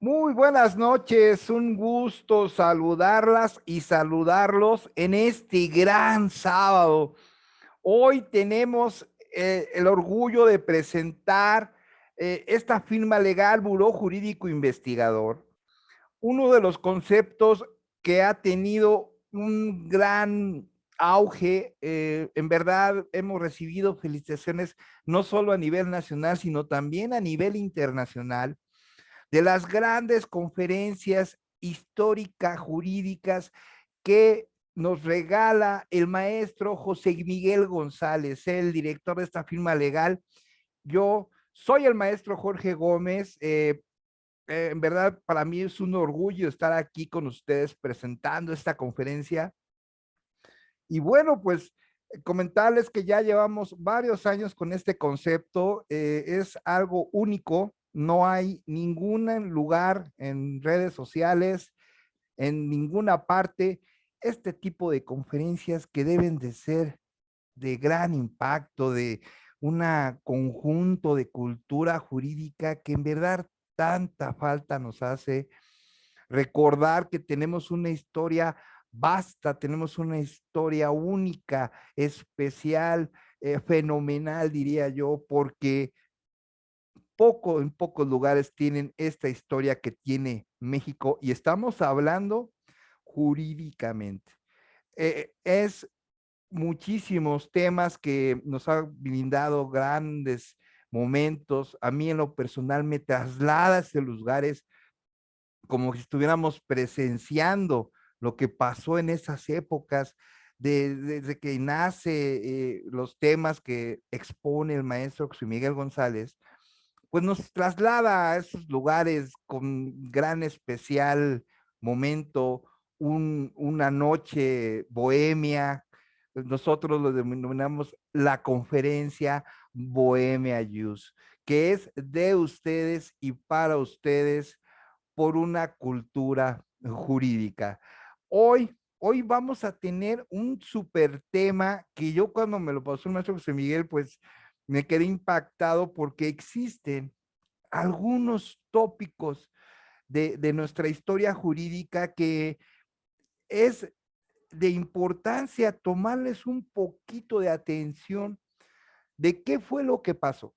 Muy buenas noches, un gusto saludarlas y saludarlos en este gran sábado. Hoy tenemos el orgullo de presentar esta firma legal, Buró Jurídico Investigador, uno de los conceptos que ha tenido un gran auge. En verdad, hemos recibido felicitaciones no solo a nivel nacional, sino también a nivel internacional de las grandes conferencias históricas jurídicas que nos regala el maestro José Miguel González, el director de esta firma legal. Yo soy el maestro Jorge Gómez. En verdad, para mí es un orgullo estar aquí con ustedes presentando esta conferencia. Y bueno, pues comentarles que ya llevamos varios años con este concepto. Es algo único. No hay ningún lugar en redes sociales, en ninguna parte, este tipo de conferencias que deben de ser de gran impacto, de un conjunto de cultura jurídica que en verdad tanta falta nos hace recordar que tenemos una historia vasta, tenemos una historia única, especial, fenomenal, diría yo, porque en pocos lugares tienen esta historia que tiene México, y estamos hablando jurídicamente. Es muchísimos temas que nos han brindado grandes momentos. A mí en lo personal me traslada a estos lugares como si estuviéramos presenciando lo que pasó en esas épocas, desde que nace los temas que expone el maestro José Miguel González, pues nos traslada a esos lugares con gran especial momento, una noche bohemia. Nosotros lo denominamos la conferencia Bohemia Youth, que es de ustedes y para ustedes por una cultura jurídica. Hoy vamos a tener un súper tema que yo cuando me lo pasó el maestro José Miguel, pues me quedé impactado porque existen algunos tópicos de nuestra historia jurídica que es de importancia tomarles un poquito de atención de qué fue lo que pasó,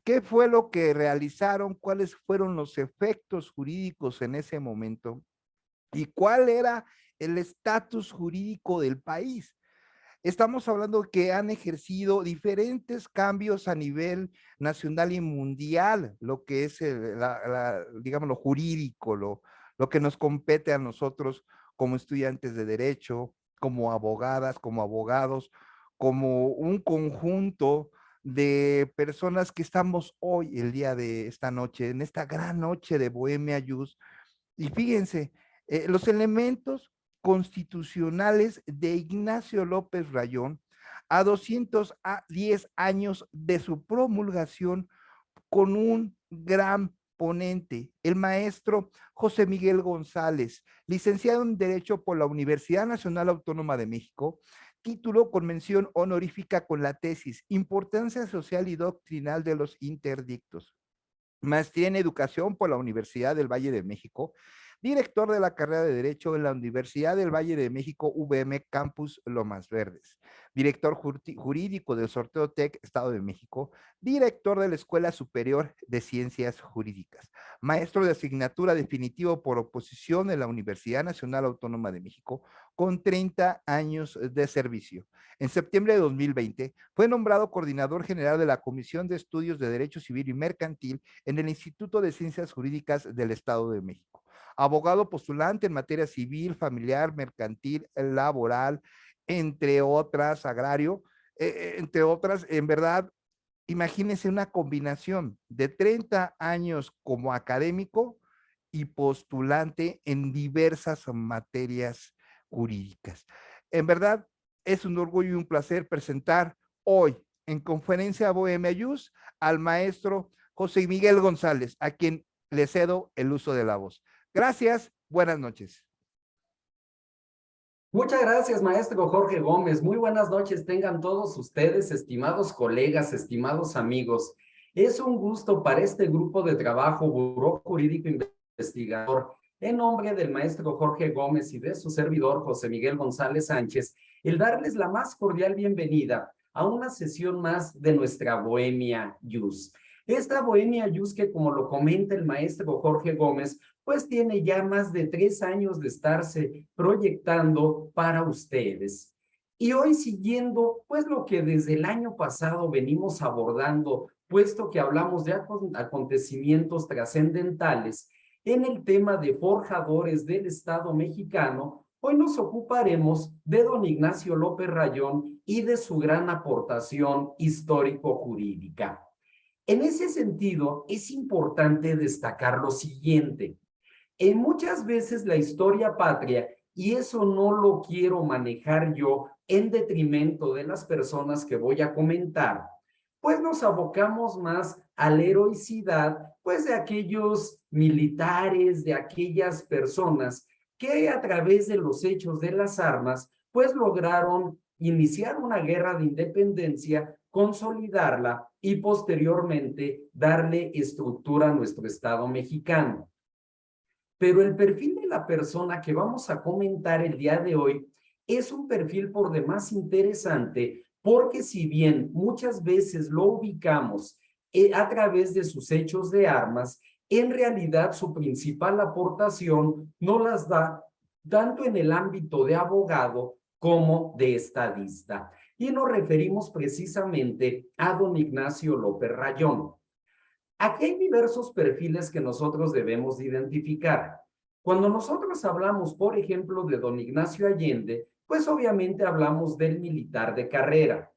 qué fue lo que realizaron, cuáles fueron los efectos jurídicos en ese momento y cuál era el estatus jurídico del país. Estamos hablando que han ejercido diferentes cambios a nivel nacional y mundial, lo que es, digamos, lo jurídico, lo que nos compete a nosotros como estudiantes de derecho, como abogadas, como abogados, como un conjunto de personas que estamos hoy, el día de esta noche, en esta gran noche de Bohemia Youth. Y fíjense, los elementos constitucionales de Ignacio López Rayón a 210 años de su promulgación, con un gran ponente, el maestro José Miguel González, licenciado en Derecho por la Universidad Nacional Autónoma de México, título con mención honorífica con la tesis Importancia Social y Doctrinal de los Interdictos, maestría en Educación por la Universidad del Valle de México, director de la carrera de Derecho en la Universidad del Valle de México, VM Campus Lomas Verdes, director jurídico del Sorteo TEC Estado de México, director de la Escuela Superior de Ciencias Jurídicas, maestro de asignatura definitivo por oposición en la Universidad Nacional Autónoma de México, con 30 años de servicio. En septiembre de 2020 fue nombrado coordinador general de la Comisión de Estudios de Derecho Civil y Mercantil en el Instituto de Ciencias Jurídicas del Estado de México. Abogado postulante en materia civil, familiar, mercantil, laboral, entre otras, agrario, entre otras. En verdad, imagínense una combinación de 30 años como académico y postulante en diversas materias jurídicas. En verdad, es un orgullo y un placer presentar hoy en Conferencia Bohemia Youth al maestro José Miguel González, a quien le cedo el uso de la voz. Gracias, buenas noches. Muchas gracias, maestro Jorge Gómez. Muy buenas noches tengan todos ustedes, estimados colegas, estimados amigos. Es un gusto para este grupo de trabajo, Buró Jurídico investigador, en nombre del maestro Jorge Gómez y de su servidor José Miguel González Sánchez, el darles la más cordial bienvenida a una sesión más de nuestra Bohemia Jus. Esta Bohemia Jus que, como lo comenta el maestro Jorge Gómez, pues tiene ya más de 3 años de estarse proyectando para ustedes. Y hoy, siguiendo pues lo que desde el año pasado venimos abordando, puesto que hablamos de acontecimientos trascendentales en el tema de forjadores del Estado mexicano, hoy nos ocuparemos de don Ignacio López Rayón y de su gran aportación histórico-jurídica. En ese sentido, es importante destacar lo siguiente. En muchas veces la historia patria, y eso no lo quiero manejar yo en detrimento de las personas que voy a comentar, pues nos abocamos más a la heroicidad, pues de aquellos militares, de aquellas personas que a través de los hechos de las armas, pues lograron iniciar una guerra de independencia, consolidarla y posteriormente darle estructura a nuestro Estado mexicano. Pero el perfil de la persona que vamos a comentar el día de hoy es un perfil por demás interesante, porque si bien muchas veces lo ubicamos a través de sus hechos de armas, en realidad su principal aportación no las da tanto en el ámbito de abogado como de estadista. Y nos referimos precisamente a don Ignacio López Rayón. Aquí hay diversos perfiles que nosotros debemos identificar. Cuando nosotros hablamos, por ejemplo, de don Ignacio Allende, pues obviamente hablamos del militar de carrera.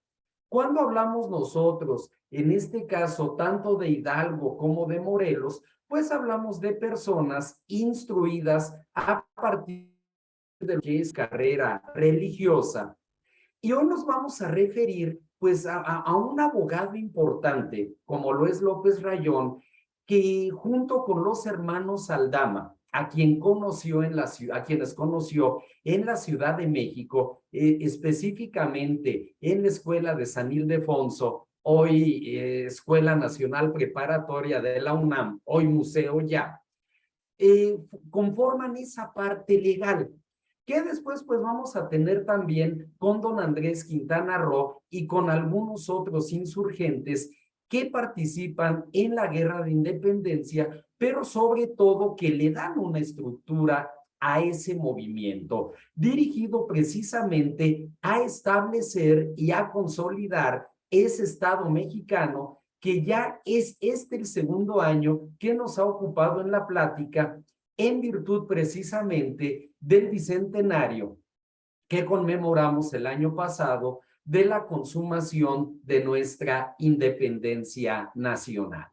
Cuando hablamos nosotros, en este caso, tanto de Hidalgo como de Morelos, pues hablamos de personas instruidas a partir de lo que es carrera religiosa. Y hoy nos vamos a referir pues a un abogado importante, como lo es López Rayón, que junto con los hermanos Aldama, a quienes conoció en la Ciudad de México, específicamente en la Escuela de San Ildefonso, hoy Escuela Nacional Preparatoria de la UNAM, hoy Museo Ya, conforman esa parte legal que después pues vamos a tener también con don Andrés Quintana Roo y con algunos otros insurgentes que participan en la guerra de independencia, pero sobre todo que le dan una estructura a ese movimiento, dirigido precisamente a establecer y a consolidar ese Estado mexicano que ya es el segundo año que nos ha ocupado en la plática en virtud precisamente del bicentenario que conmemoramos el año pasado de la consumación de nuestra independencia nacional.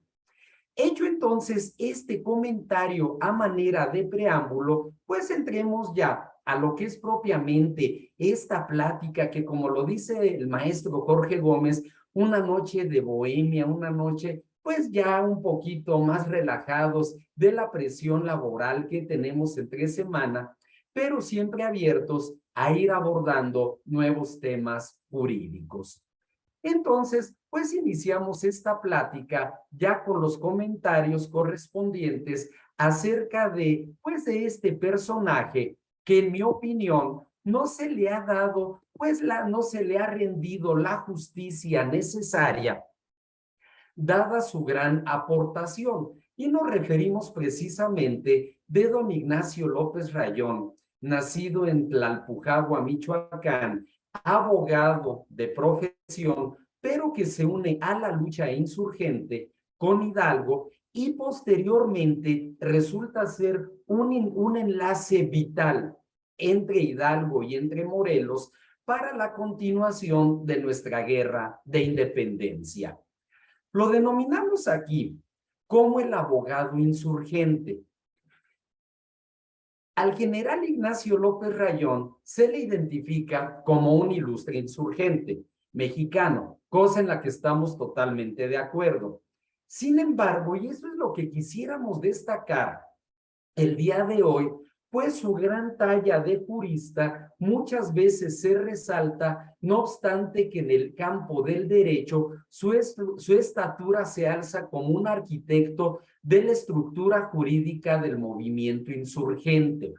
Hecho entonces este comentario a manera de preámbulo, pues entremos ya a lo que es propiamente esta plática que, como lo dice el maestro Jorge Gómez, una noche de bohemia, una noche pues ya un poquito más relajados de la presión laboral que tenemos entre semana, pero siempre abiertos a ir abordando nuevos temas jurídicos. Entonces, pues iniciamos esta plática ya con los comentarios correspondientes acerca pues de este personaje que en mi opinión no se le ha dado, pues no se le ha rendido la justicia necesaria dada su gran aportación. Y nos referimos precisamente de don Ignacio López Rayón, nacido en Tlalpujagua, Michoacán, abogado de profesión, pero que se une a la lucha insurgente con Hidalgo y posteriormente resulta ser un enlace vital entre Hidalgo y entre Morelos para la continuación de nuestra guerra de independencia. Lo denominamos aquí como el abogado insurgente. Al general Ignacio López Rayón se le identifica como un ilustre insurgente mexicano, cosa en la que estamos totalmente de acuerdo. Sin embargo, y eso es lo que quisiéramos destacar el día de hoy, pues su gran talla de jurista muchas veces se resalta, no obstante que en el campo del derecho su estatura se alza como un arquitecto de la estructura jurídica del movimiento insurgente.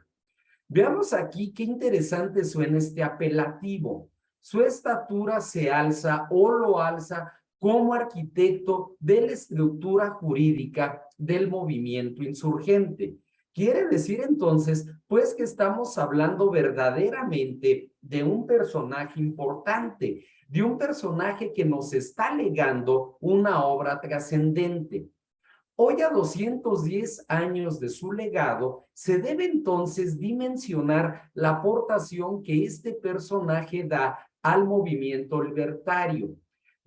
Veamos aquí qué interesante suena este apelativo. Su estatura se alza o lo alza como arquitecto de la estructura jurídica del movimiento insurgente. Quiere decir entonces, pues que estamos hablando verdaderamente de un personaje importante, de un personaje que nos está legando una obra trascendente. Hoy, a 210 años de su legado, se debe entonces dimensionar la aportación que este personaje da al movimiento libertario,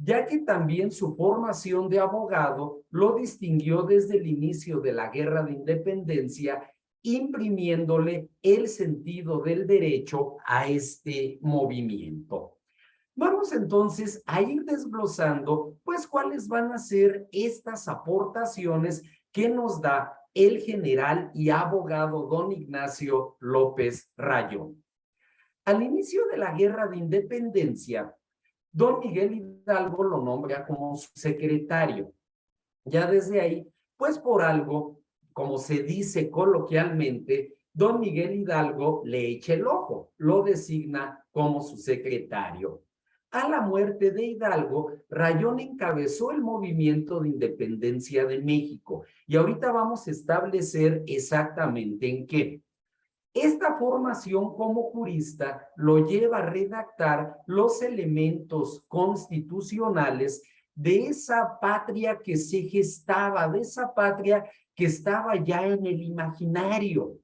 ya que también su formación de abogado lo distinguió desde el inicio de la Guerra de Independencia, imprimiéndole el sentido del derecho a este movimiento. Vamos entonces a ir desglosando, pues, cuáles van a ser estas aportaciones que nos da el general y abogado don Ignacio López Rayón. Al inicio de la Guerra de Independencia, don Miguel Hidalgo lo nombra como su secretario. Ya desde ahí, pues por algo, como se dice coloquialmente, don Miguel Hidalgo le echa el ojo, lo designa como su secretario. A la muerte de Hidalgo, Rayón encabezó el movimiento de independencia de México. Y ahorita vamos a establecer exactamente en qué. Esta formación como jurista lo lleva a redactar los elementos constitucionales de esa patria que se gestaba, de esa patria que estaba ya en el imaginario.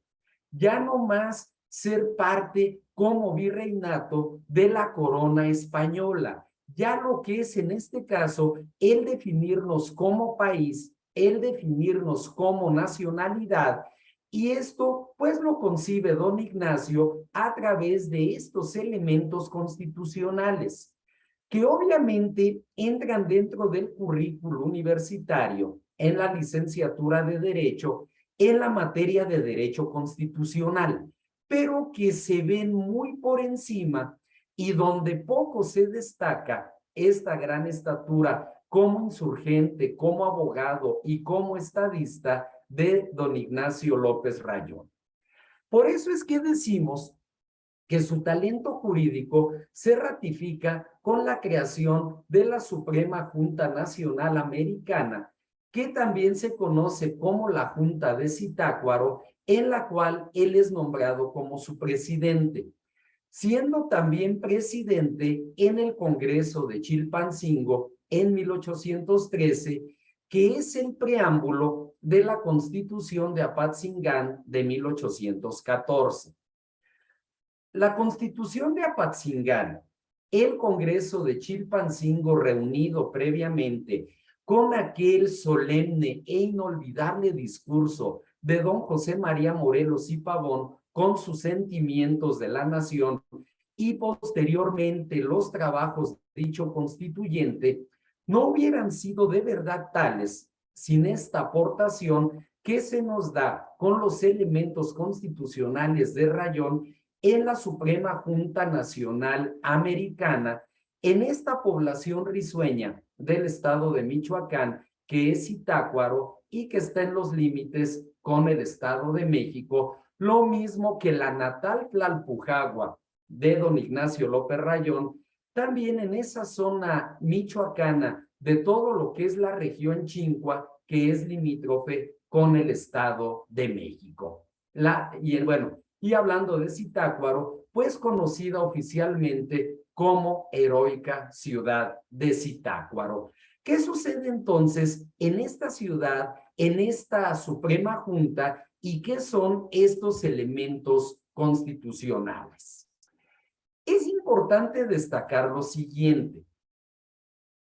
Ya no más ser parte como virreinato de la corona española. Ya lo que es en este caso el definirnos como país, el definirnos como nacionalidad, y esto pues lo concibe don Ignacio a través de estos elementos constitucionales, que obviamente entran dentro del currículo universitario en la licenciatura de Derecho en la materia de Derecho Constitucional, pero que se ven muy por encima y donde poco se destaca esta gran estatura como insurgente, como abogado y como estadista de don Ignacio López Rayón. Por eso es que decimos que su talento jurídico se ratifica con la creación de la Suprema Junta Nacional Americana, que también se conoce como la Junta de Zitácuaro, en la cual él es nombrado como su presidente, siendo también presidente en el Congreso de Chilpancingo en 1813, que es el preámbulo de la Constitución de Apatzingán de 1814. La Constitución de Apatzingán, el Congreso de Chilpancingo reunido previamente con aquel solemne e inolvidable discurso de don José María Morelos y Pavón con sus sentimientos de la nación y posteriormente los trabajos de dicho constituyente, no hubieran sido de verdad tales sin esta aportación que se nos da con los elementos constitucionales de Rayón en la Suprema Junta Nacional Americana, en esta población risueña del estado de Michoacán, que es Zitácuaro y que está en los límites con el Estado de México, lo mismo que la natal Tlalpujagua de don Ignacio López Rayón, también en esa zona michoacana de todo lo que es la región Chincua, que es limítrofe con el Estado de México. Y hablando de Zitácuaro, pues conocida oficialmente como heroica ciudad de Zitácuaro. ¿Qué sucede entonces en esta ciudad, en esta Suprema Junta, y qué son estos elementos constitucionales? Es importante destacar lo siguiente.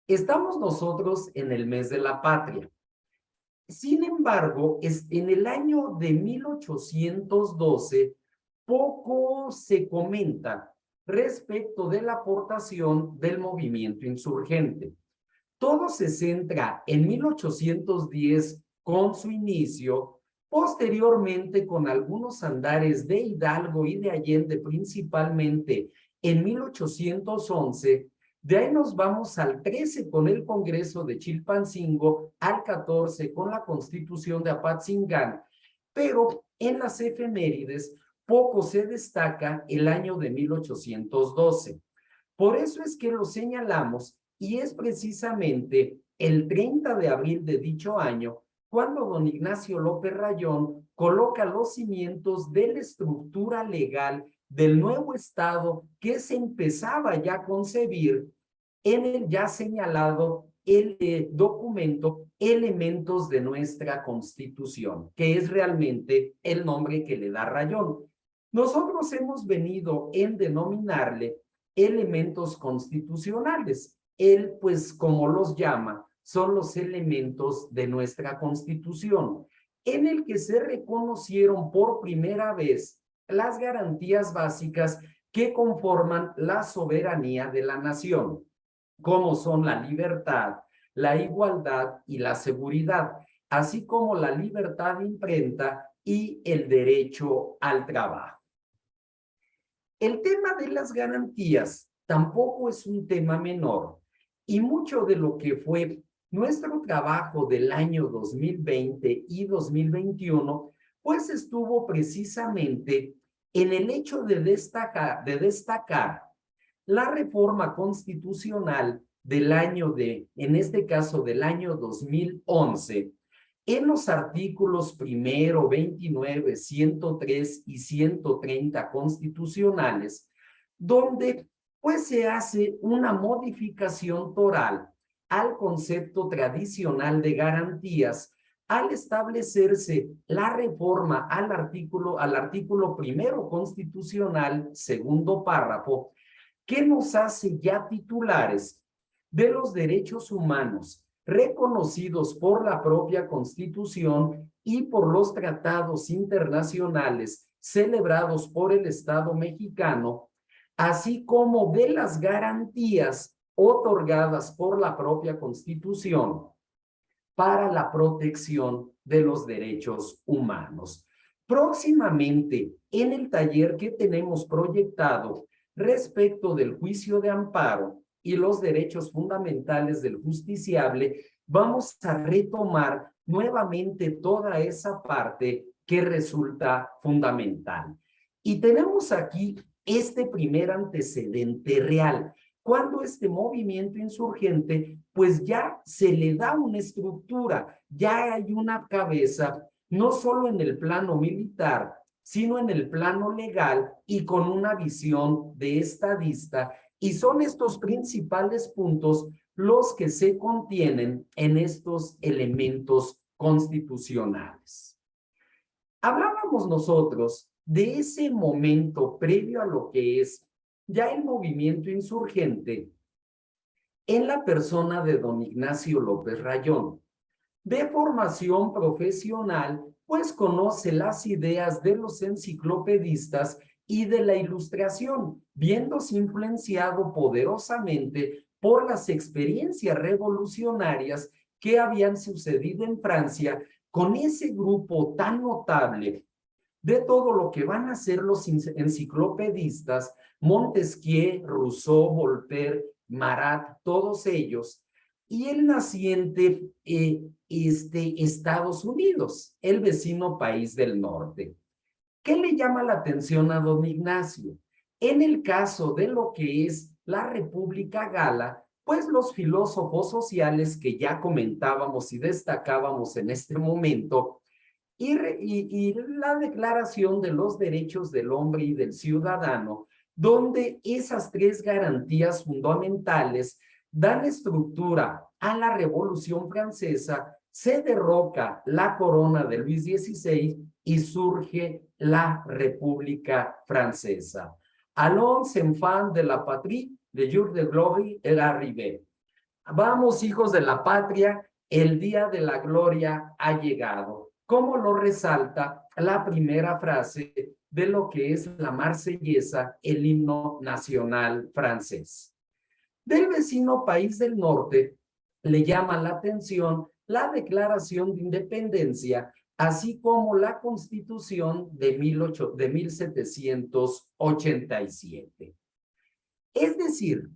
Estamos nosotros en el mes de la patria. Sin embargo, en el año de 1812, poco se comenta respecto de la aportación del movimiento insurgente. Todo se centra en 1810 con su inicio Posteriormente, con algunos andares de Hidalgo y de Allende, principalmente en 1811, de ahí nos vamos al 13 con el Congreso de Chilpancingo, al 14 con la Constitución de Apatzingán, pero en las efemérides poco se destaca el año de 1812. Por eso es que lo señalamos y es precisamente el 30 de abril de dicho año cuando don Ignacio López Rayón coloca los cimientos de la estructura legal del nuevo Estado que se empezaba ya a concebir en el ya señalado documento Elementos de nuestra Constitución, que es realmente el nombre que le da Rayón. Nosotros hemos venido en denominarle elementos constitucionales. Él, pues, como los llama, son los elementos de nuestra Constitución, en el que se reconocieron por primera vez las garantías básicas que conforman la soberanía de la nación, como son la libertad, la igualdad y la seguridad, así como la libertad de imprenta y el derecho al trabajo. El tema de las garantías tampoco es un tema menor y mucho de lo que fue nuestro trabajo del año 2020 y 2021, pues estuvo precisamente en el hecho de destacar la reforma constitucional del año en este caso del año 2011, en los artículos primero, 29, 103 y 130 constitucionales, donde pues se hace una modificación toral al concepto tradicional de garantías al establecerse la reforma al artículo primero constitucional, segundo párrafo, que nos hace ya titulares de los derechos humanos reconocidos por la propia Constitución y por los tratados internacionales celebrados por el Estado mexicano, así como de las garantías otorgadas por la propia Constitución para la protección de los derechos humanos. Próximamente, en el taller que tenemos proyectado respecto del juicio de amparo y los derechos fundamentales del justiciable, vamos a retomar nuevamente toda esa parte que resulta fundamental. Y tenemos aquí este primer antecedente real, cuando este movimiento insurgente, pues ya se le da una estructura, ya hay una cabeza, no solo en el plano militar, sino en el plano legal y con una visión de estadista, y son estos principales puntos los que se contienen en estos elementos constitucionales. Hablábamos nosotros de ese momento previo a lo que es ya el movimiento insurgente en la persona de don Ignacio López Rayón. De formación profesional, pues conoce las ideas de los enciclopedistas y de la Ilustración, viéndose influenciado poderosamente por las experiencias revolucionarias que habían sucedido en Francia con ese grupo tan notable de todo lo que van a hacer los enciclopedistas, Montesquieu, Rousseau, Voltaire, Marat, todos ellos, y el naciente Estados Unidos, el vecino país del norte. ¿Qué le llama la atención a don Ignacio? En el caso de lo que es la República Gala, pues los filósofos sociales que ya comentábamos y destacábamos en este momento, y la Declaración de los Derechos del Hombre y del Ciudadano, donde esas tres garantías fundamentales dan estructura a la Revolución Francesa, se derroca la corona de Luis XVI y surge la República Francesa. Allons, enfants de la patrie, le jour de gloire est arrivé. Vamos, hijos de la patria, el día de la gloria ha llegado, como lo resalta la primera frase de lo que es la Marsellesa, el himno nacional francés. Del vecino país del norte le llama la atención la Declaración de Independencia, así como la Constitución de 1787. Es decir,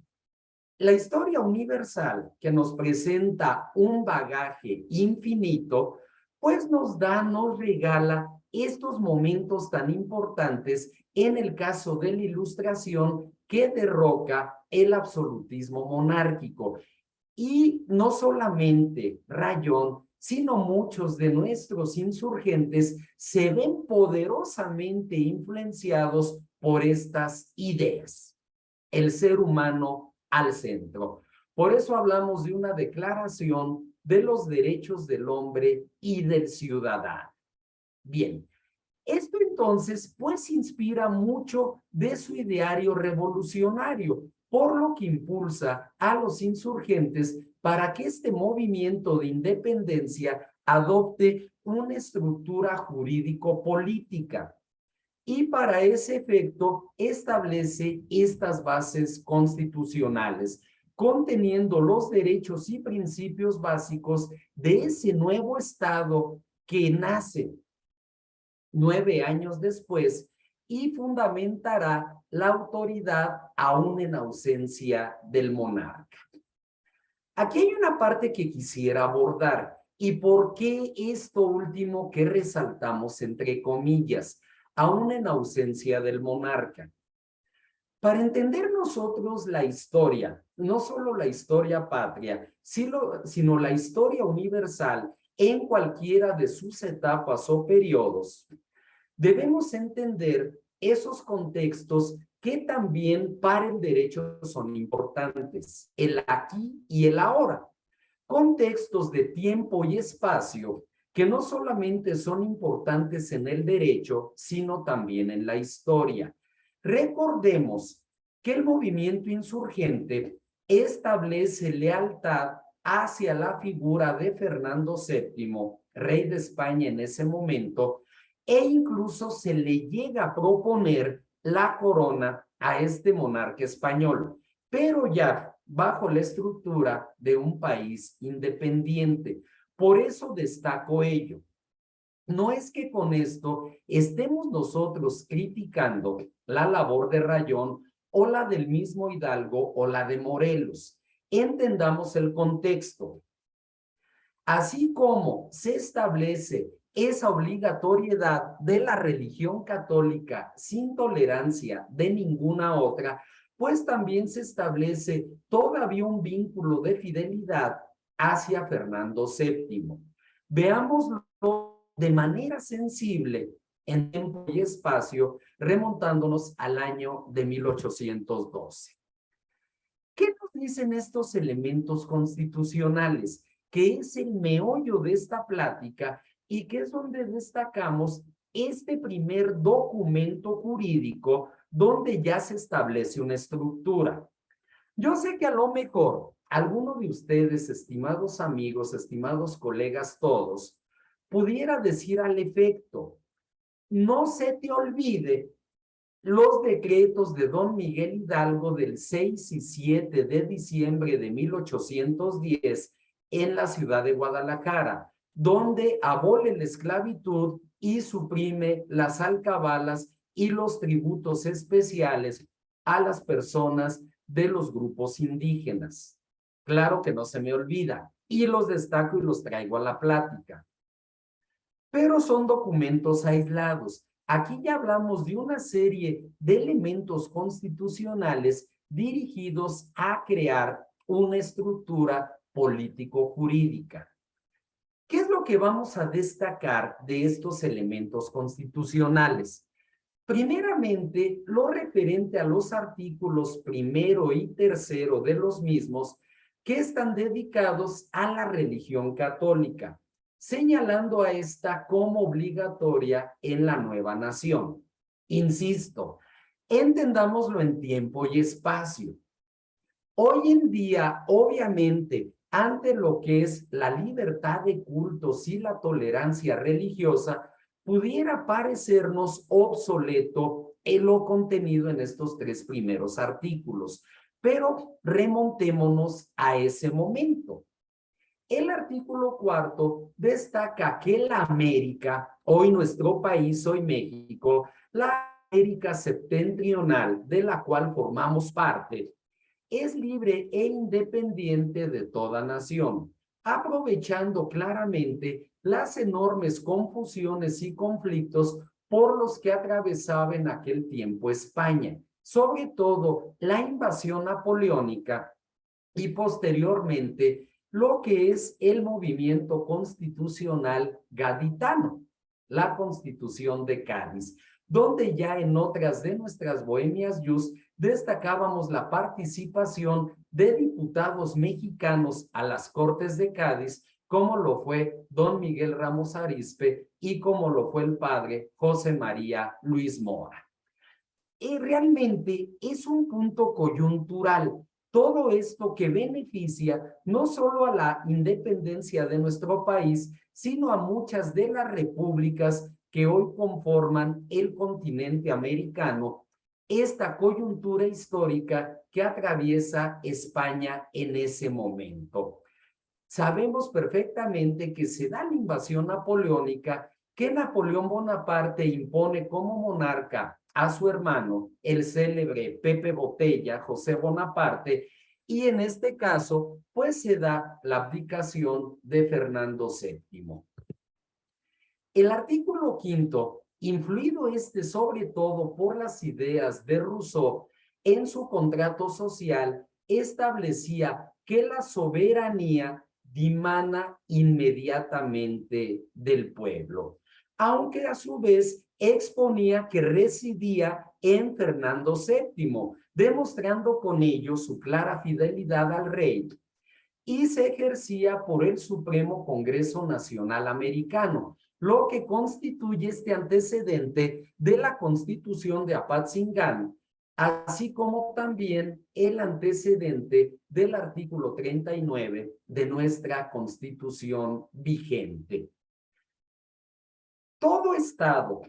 la historia universal que nos presenta un bagaje infinito, pues nos regala estos momentos tan importantes en el caso de la Ilustración que derroca el absolutismo monárquico. Y no solamente Rayón, sino muchos de nuestros insurgentes se ven poderosamente influenciados por estas ideas. El ser humano al centro. Por eso hablamos de una declaración de los derechos del hombre y del ciudadano. Bien, esto entonces pues inspira mucho de su ideario revolucionario, por lo que impulsa a los insurgentes para que este movimiento de independencia adopte una estructura jurídico-política. Y para ese efecto establece estas bases constitucionales, conteniendo los derechos y principios básicos de ese nuevo Estado que nace 9 años después y fundamentará la autoridad aún en ausencia del monarca. Aquí hay una parte que quisiera abordar. ¿Y por qué esto último que resaltamos entre comillas, aún en ausencia del monarca? Para entender nosotros la historia, no solo la historia patria, sino la historia universal en cualquiera de sus etapas o periodos, debemos entender esos contextos que también para el derecho son importantes, el aquí y el ahora. Contextos de tiempo y espacio que no solamente son importantes en el derecho, sino también en la historia. Recordemos que el movimiento insurgente establece lealtad hacia la figura de Fernando VII, rey de España en ese momento, e incluso se le llega a proponer la corona a este monarca español, pero ya bajo la estructura de un país independiente. Por eso destaco ello. No es que con esto estemos nosotros criticando la labor de Rayón o la del mismo Hidalgo o la de Morelos. Entendamos el contexto. Así como se establece esa obligatoriedad de la religión católica sin tolerancia de ninguna otra, pues también se establece todavía un vínculo de fidelidad hacia Fernando VII. Veámoslo de manera sensible en tiempo y espacio, remontándonos al año de 1812. ¿Qué nos dicen estos elementos constitucionales? Que es el meollo de esta plática y que es donde destacamos este primer documento jurídico donde ya se establece una estructura. Yo sé que a lo mejor alguno de ustedes, estimados amigos, estimados colegas todos, pudiera decir al efecto, no se te olvide los decretos de don Miguel Hidalgo del 6 y 7 de diciembre de 1810 en la ciudad de Guadalajara, donde abole la esclavitud y suprime las alcabalas y los tributos especiales a las personas de los grupos indígenas. Claro que no se me olvida, y los destaco y los traigo a la plática. Pero son documentos aislados. Aquí ya hablamos de una serie de elementos constitucionales dirigidos a crear una estructura político-jurídica. ¿Qué es lo que vamos a destacar de estos elementos constitucionales? Primeramente, lo referente a los artículos 1 y 3 de los mismos que están dedicados a la religión católica, señalando a esta como obligatoria en la nueva nación. Insisto, entendámoslo en tiempo y espacio. Hoy en día, obviamente, ante lo que es la libertad de cultos y la tolerancia religiosa, pudiera parecernos obsoleto lo contenido en estos 3 primeros artículos, pero remontémonos a ese momento. El artículo 4 destaca que la América, hoy nuestro país, hoy México, la América septentrional, de la cual formamos parte, es libre e independiente de toda nación, aprovechando claramente las enormes confusiones y conflictos por los que atravesaba en aquel tiempo España, sobre todo la invasión napoleónica y posteriormente lo que es el movimiento constitucional gaditano, la Constitución de Cádiz, donde ya en otras de nuestras bohemias yus destacábamos la participación de diputados mexicanos a las Cortes de Cádiz, como lo fue don Miguel Ramos Arizpe y como lo fue el padre José María Luis Mora. Y realmente es un punto coyuntural. Todo esto que beneficia no solo a la independencia de nuestro país, sino a muchas de las repúblicas que hoy conforman el continente americano, esta coyuntura histórica que atraviesa España en ese momento. Sabemos perfectamente que se da la invasión napoleónica, que Napoleón Bonaparte impone como monarca a su hermano, el célebre Pepe Botella, José Bonaparte, y en este caso, pues se da la abdicación de Fernando VII. El artículo 5, influido sobre todo por las ideas de Rousseau, en su contrato social, establecía que la soberanía dimana inmediatamente del pueblo, aunque a su vez exponía que residía en Fernando VII, demostrando con ello su clara fidelidad al rey, y se ejercía por el Supremo Congreso Nacional Americano, lo que constituye este antecedente de la Constitución de Apatzingán, así como también el antecedente del artículo 39 de nuestra Constitución vigente. Todo Estado,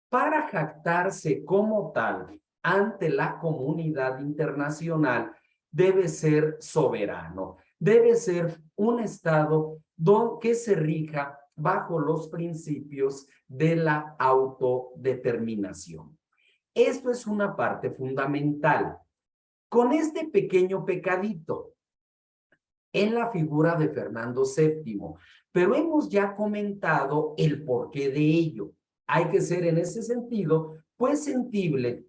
para jactarse como tal ante la comunidad internacional, debe ser soberano, debe ser un Estado que se rija bajo los principios de la autodeterminación. Esto es una parte fundamental. Con este pequeño pecadito en la figura de Fernando VII, pero hemos ya comentado el porqué de ello. Hay que ser en ese sentido, pues sensible,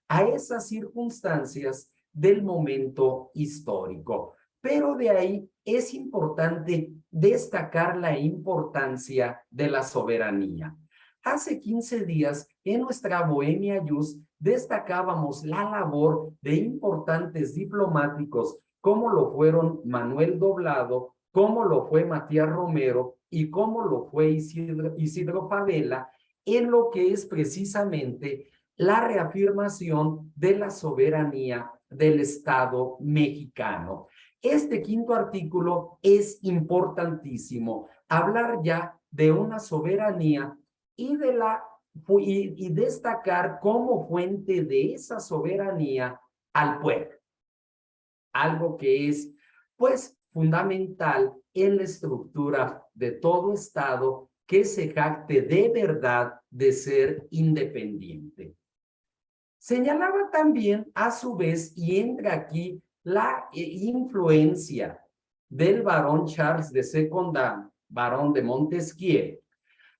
a esas circunstancias del momento histórico. Pero de ahí es importante destacar la importancia de la soberanía. Hace 15 días, en nuestra Bohemia Yus, destacábamos la labor de importantes diplomáticos, como lo fueron Manuel Doblado, como lo fue Matías Romero y como lo fue Isidro Fabela, en lo que es precisamente la reafirmación de la soberanía del Estado mexicano. Este quinto artículo es importantísimo, hablar ya de una soberanía y destacar como fuente de esa soberanía al pueblo, algo que es pues fundamental en la estructura de todo Estado que se jacte de verdad de ser independiente. Señalaba también a su vez, y entra aquí la influencia del barón Charles de Secondat, barón de Montesquieu,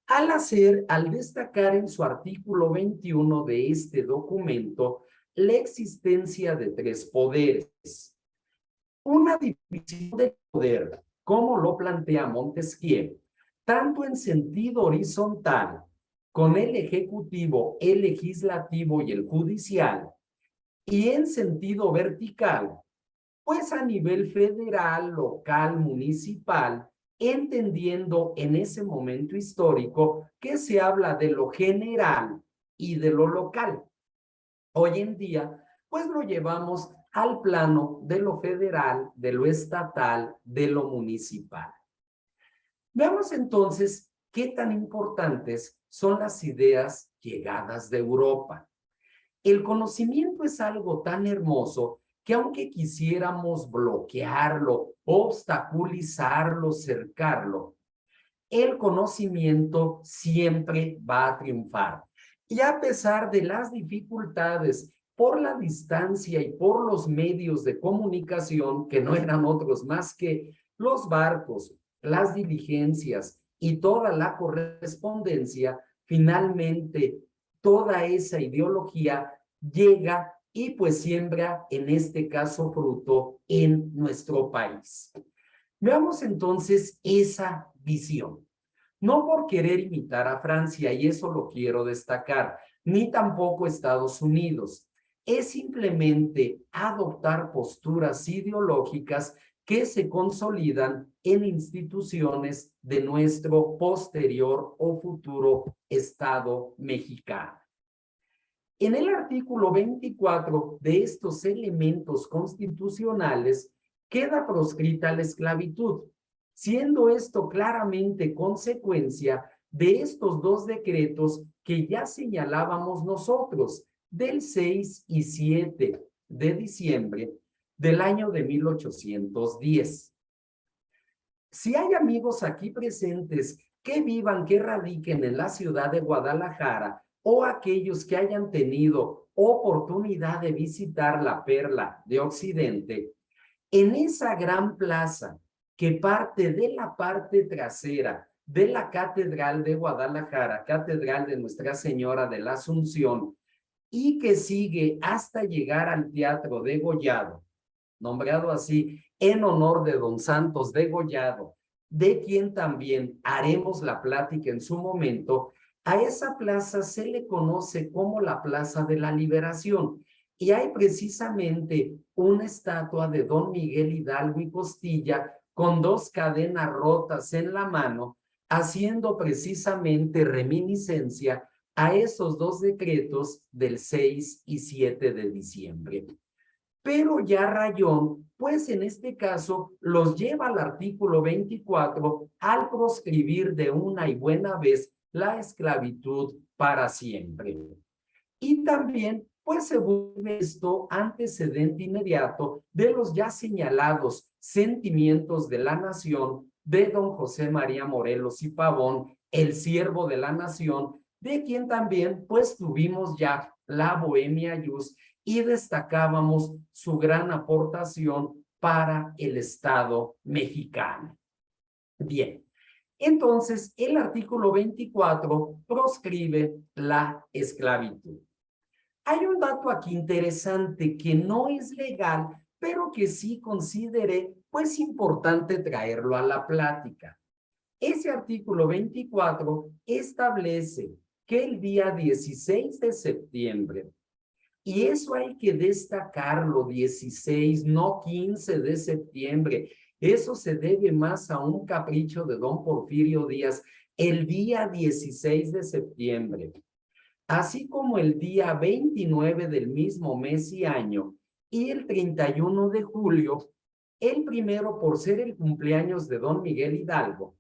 al destacar en su artículo 21 de este documento la existencia de tres poderes. Una división de poder, como lo plantea Montesquieu, tanto en sentido horizontal, con el ejecutivo, el legislativo y el judicial, y en sentido vertical, pues a nivel federal, local, municipal, entendiendo en ese momento histórico que se habla de lo general y de lo local. Hoy en día, pues lo llevamos al plano de lo federal, de lo estatal, de lo municipal. Veamos entonces qué tan importantes son las ideas llegadas de Europa. El conocimiento es algo tan hermoso que aunque quisiéramos bloquearlo, obstaculizarlo, cercarlo, el conocimiento siempre va a triunfar. Y a pesar de las dificultades por la distancia y por los medios de comunicación, que no eran otros más que los barcos, las diligencias y toda la correspondencia, finalmente toda esa ideología llega y pues siembra en este caso fruto en nuestro país. Veamos entonces esa visión. No por querer imitar a Francia, y eso lo quiero destacar, ni tampoco Estados Unidos. Es simplemente adoptar posturas ideológicas que se consolidan en instituciones de nuestro posterior o futuro Estado mexicano. En el artículo 24 de estos elementos constitucionales queda proscrita la esclavitud, siendo esto claramente consecuencia de estos dos decretos que ya señalábamos nosotros, del 6 y 7 de diciembre del año de 1810. Si hay amigos aquí presentes que vivan, que radiquen en la ciudad de Guadalajara, o aquellos que hayan tenido oportunidad de visitar la Perla de Occidente, en esa gran plaza que parte de la parte trasera de la Catedral de Guadalajara, Catedral de Nuestra Señora de la Asunción, y que sigue hasta llegar al Teatro Degollado, nombrado así en honor de don Santos Degollado, de quien también haremos la plática en su momento. A esa plaza se le conoce como la Plaza de la Liberación, y hay precisamente una estatua de don Miguel Hidalgo y Costilla con dos cadenas rotas en la mano, haciendo precisamente reminiscencia a esos dos decretos del 6 y 7 de diciembre. Pero ya Rayón, pues en este caso, los lleva al artículo 24 al proscribir de una y buena vez la esclavitud para siempre. Y también, pues se vuelve esto antecedente inmediato de los ya señalados sentimientos de la nación de don José María Morelos y Pavón, el siervo de la nación, de quien también pues tuvimos ya la Bohemia Jus y destacábamos su gran aportación para el Estado mexicano. Bien, entonces el artículo 24 proscribe la esclavitud. Hay un dato aquí interesante que no es legal, pero que sí consideré pues importante traerlo a la plática. Ese artículo 24 establece que el día 16 de septiembre, y eso hay que destacarlo, 16, no 15 de septiembre, eso se debe más a un capricho de don Porfirio Díaz, el día 16 de septiembre, así como el día 29 del mismo mes y año, y el 31 de julio, el primero por ser el cumpleaños de don Miguel Hidalgo.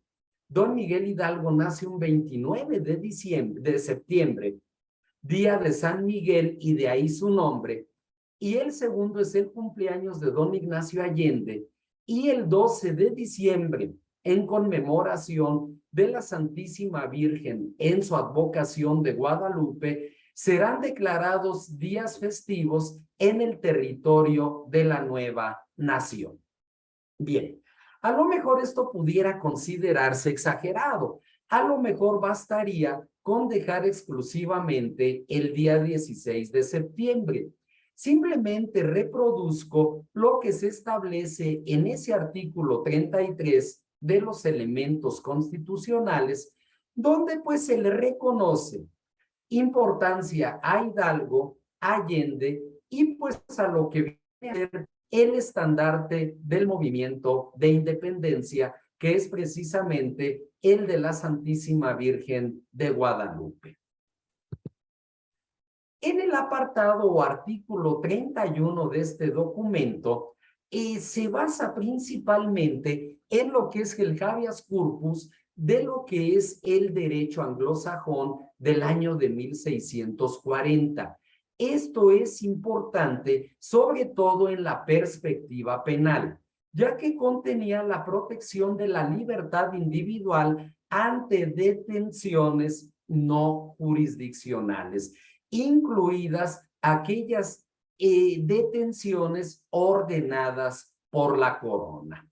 Don Miguel Hidalgo nace un 29 de septiembre, día de San Miguel, y de ahí su nombre. Y el segundo es el cumpleaños de don Ignacio Allende, y el 12 de diciembre, en conmemoración de la Santísima Virgen en su advocación de Guadalupe, serán declarados días festivos en el territorio de la nueva nación. Bien, a lo mejor esto pudiera considerarse exagerado. A lo mejor bastaría con dejar exclusivamente el día 16 de septiembre. Simplemente reproduzco lo que se establece en ese artículo 33 de los elementos constitucionales, donde pues se le reconoce importancia a Hidalgo, Allende y pues a lo que viene a ser el estandarte del movimiento de independencia, que es precisamente el de la Santísima Virgen de Guadalupe. En el apartado o artículo 31 de este documento, se basa principalmente en lo que es el habeas corpus de lo que es el derecho anglosajón del año de 1640. Esto es importante, sobre todo en la perspectiva penal, ya que contenía la protección de la libertad individual ante detenciones no jurisdiccionales, incluidas aquellas detenciones ordenadas por la corona.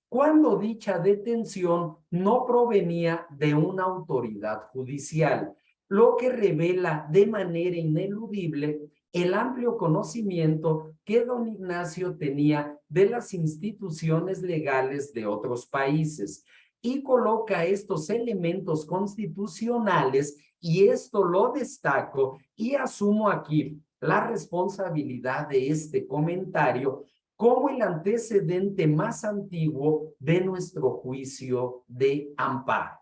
Cuando dicha detención no provenía de una autoridad judicial, lo que revela de manera ineludible el amplio conocimiento que don Ignacio tenía de las instituciones legales de otros países y coloca estos elementos constitucionales, y esto lo destaco y asumo aquí la responsabilidad de este comentario como el antecedente más antiguo de nuestro juicio de amparo,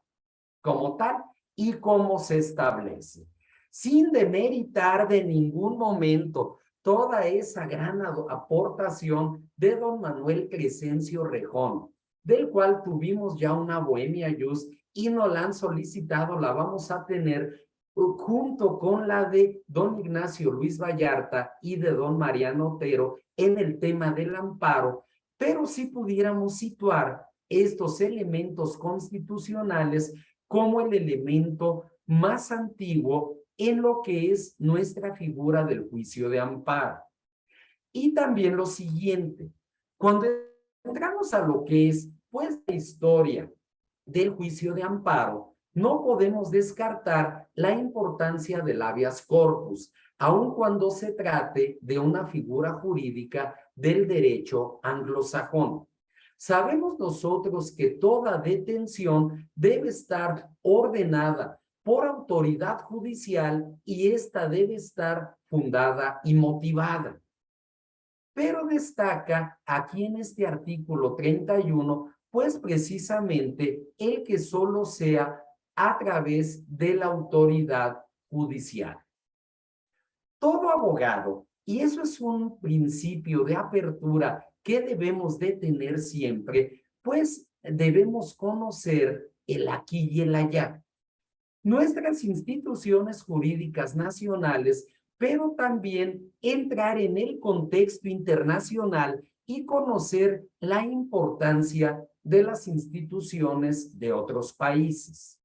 como tal y como se establece, sin demeritar de ningún momento toda esa gran aportación de don Manuel Crescencio Rejón, del cual tuvimos ya una Bohemia Jus y nos la han solicitado, la vamos a tener junto con la de don Ignacio Luis Vallarta y de don Mariano Otero en el tema del amparo, pero si pudiéramos situar estos elementos constitucionales como el elemento más antiguo en lo que es nuestra figura del juicio de amparo. Y también lo siguiente, cuando entramos a lo que es pues la historia del juicio de amparo, no podemos descartar la importancia del habeas corpus, aun cuando se trate de una figura jurídica del derecho anglosajón. Sabemos nosotros que toda detención debe estar ordenada por autoridad judicial y esta debe estar fundada y motivada. Pero destaca aquí en este artículo 31, pues precisamente el que solo sea a través de la autoridad judicial. Todo abogado, y eso es un principio de apertura que debemos de tener siempre, pues debemos conocer el aquí y el allá. Nuestras instituciones jurídicas nacionales, pero también entrar en el contexto internacional y conocer la importancia de las instituciones de otros países.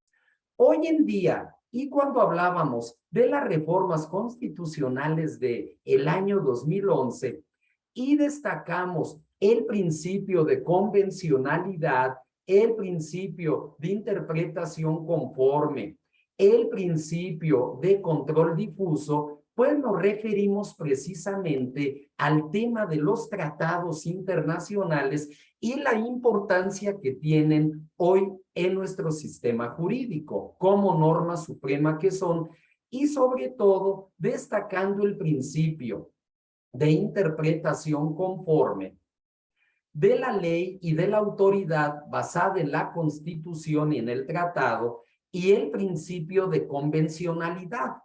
Hoy en día, y cuando hablábamos de las reformas constitucionales del año 2011, y destacamos el principio de convencionalidad, el principio de interpretación conforme, el principio de control difuso, pues nos referimos precisamente al tema de los tratados internacionales y la importancia que tienen hoy en nuestro sistema jurídico como norma suprema que son, y sobre todo destacando el principio de interpretación conforme de la ley y de la autoridad basada en la Constitución y en el tratado, y el principio de convencionalidad,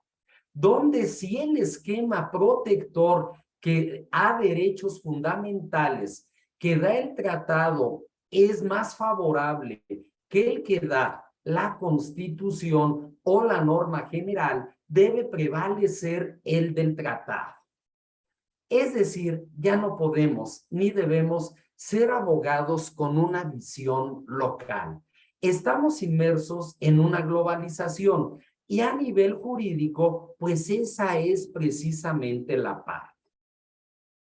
donde si el esquema protector que a derechos fundamentales que da el tratado es más favorable que el que da la Constitución o la norma general, debe prevalecer el del tratado. Es decir, ya no podemos ni debemos ser abogados con una visión local. Estamos inmersos en una globalización y a nivel jurídico, pues esa es precisamente la parte.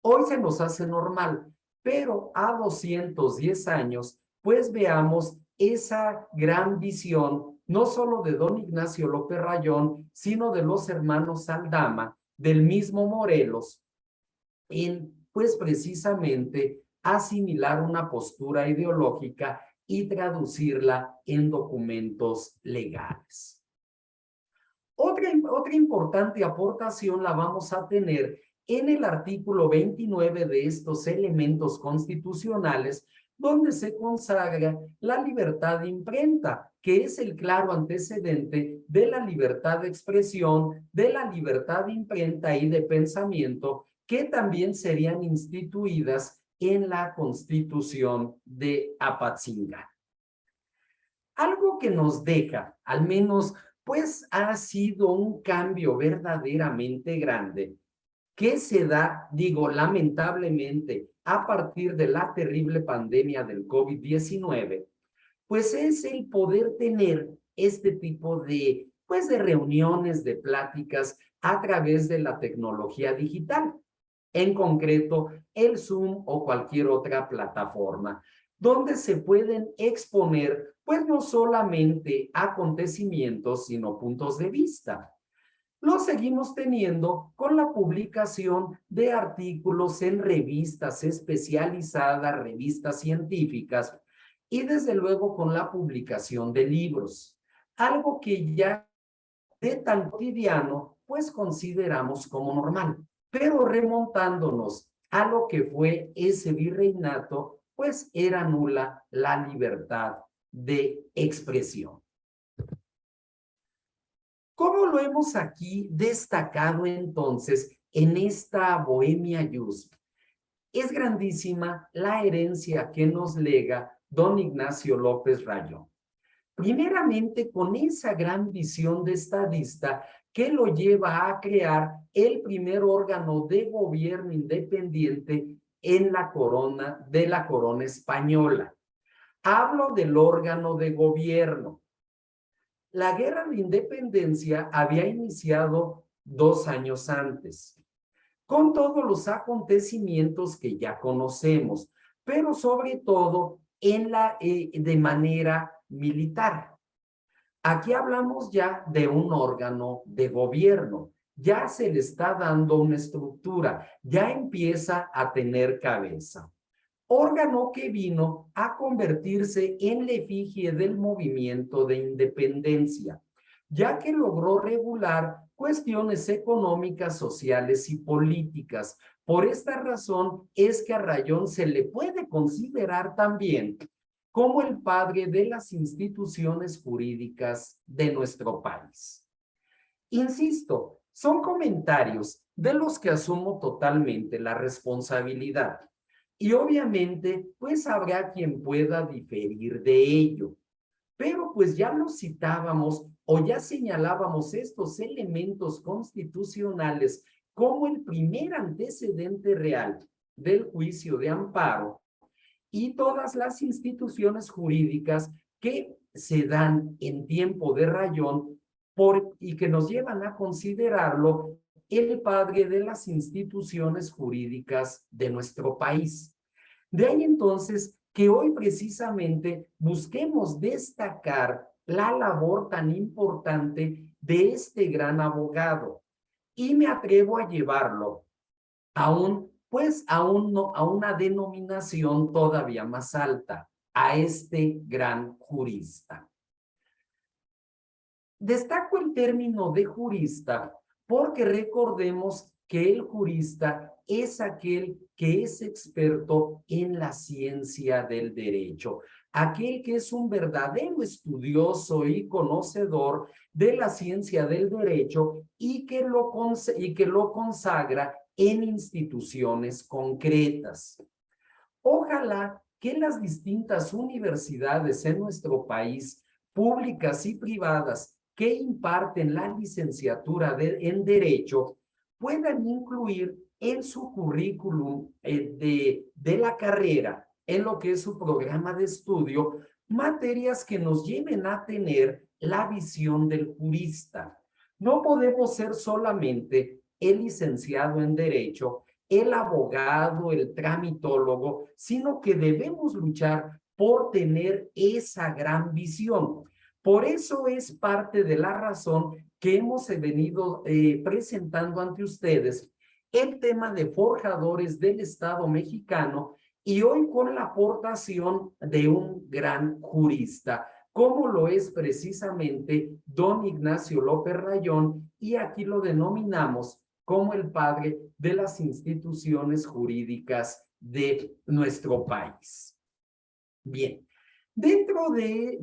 Hoy se nos hace normal, pero a 210 años, pues veamos esa gran visión, no solo de don Ignacio López Rayón, sino de los hermanos Aldama, del mismo Morelos, en, pues precisamente, asimilar una postura ideológica y traducirla en documentos legales. Otra importante aportación la vamos a tener en el artículo 29 de estos elementos constitucionales, donde se consagra la libertad de imprenta, que es el claro antecedente de la libertad de expresión, de la libertad de imprenta y de pensamiento, que también serían instituidas en la Constitución de Apatzingán. Algo que nos deja, al menos, pues ha sido un cambio verdaderamente grande, que se da, digo, lamentablemente, a partir de la terrible pandemia del COVID-19, pues es el poder tener este tipo de, pues de reuniones, de pláticas a través de la tecnología digital, en concreto el Zoom o cualquier otra plataforma, donde se pueden exponer, pues no solamente acontecimientos, sino puntos de vista. Lo seguimos teniendo con la publicación de artículos en revistas especializadas, revistas científicas, y desde luego con la publicación de libros, algo que ya de tan cotidiano, pues consideramos como normal. Pero remontándonos a lo que fue ese virreinato, pues era nula la libertad de expresión. ¿Cómo lo hemos aquí destacado entonces en esta Bohemia Jus? Es grandísima la herencia que nos lega don Ignacio López Rayón. Primeramente con esa gran visión de estadista que lo lleva a crear el primer órgano de gobierno independiente en la corona española. Hablo del órgano de gobierno. La guerra de independencia había iniciado 2 años antes, con todos los acontecimientos que ya conocemos, pero sobre todo de manera militar. Aquí hablamos ya de un órgano de gobierno, ya se le está dando una estructura, ya empieza a tener cabeza. Órgano que vino a convertirse en la efigie del movimiento de independencia, ya que logró regular cuestiones económicas, sociales y políticas. Por esta razón es que a Rayón se le puede considerar también como el padre de las instituciones jurídicas de nuestro país. Insisto, son comentarios de los que asumo totalmente la responsabilidad. Y obviamente, pues habrá quien pueda diferir de ello. Pero pues ya lo citábamos o ya señalábamos estos elementos constitucionales como el primer antecedente real del juicio de amparo y todas las instituciones jurídicas que se dan en tiempo de Rayón y que nos llevan a considerarlo el padre de las instituciones jurídicas de nuestro país. De ahí entonces que hoy precisamente busquemos destacar la labor tan importante de este gran abogado y me atrevo a llevarlo a una denominación todavía más alta, a este gran jurista. Destaco el término de jurista porque recordemos que el jurista es aquel que es experto en la ciencia del derecho, aquel que es un verdadero estudioso y conocedor de la ciencia del derecho y que lo consagra en instituciones concretas. Ojalá que las distintas universidades en nuestro país, públicas y privadas, que imparten la licenciatura en Derecho, puedan incluir en su currículum de la carrera, en lo que es su programa de estudio, materias que nos lleven a tener la visión del jurista. No podemos ser solamente el licenciado en Derecho, el abogado, el tramitólogo, sino que debemos luchar por tener esa gran visión. Por eso es parte de la razón que hemos venido presentando ante ustedes el tema de forjadores del Estado mexicano y hoy con la aportación de un gran jurista, como lo es precisamente don Ignacio López Rayón, y aquí lo denominamos como el padre de las instituciones jurídicas de nuestro país. Bien, dentro de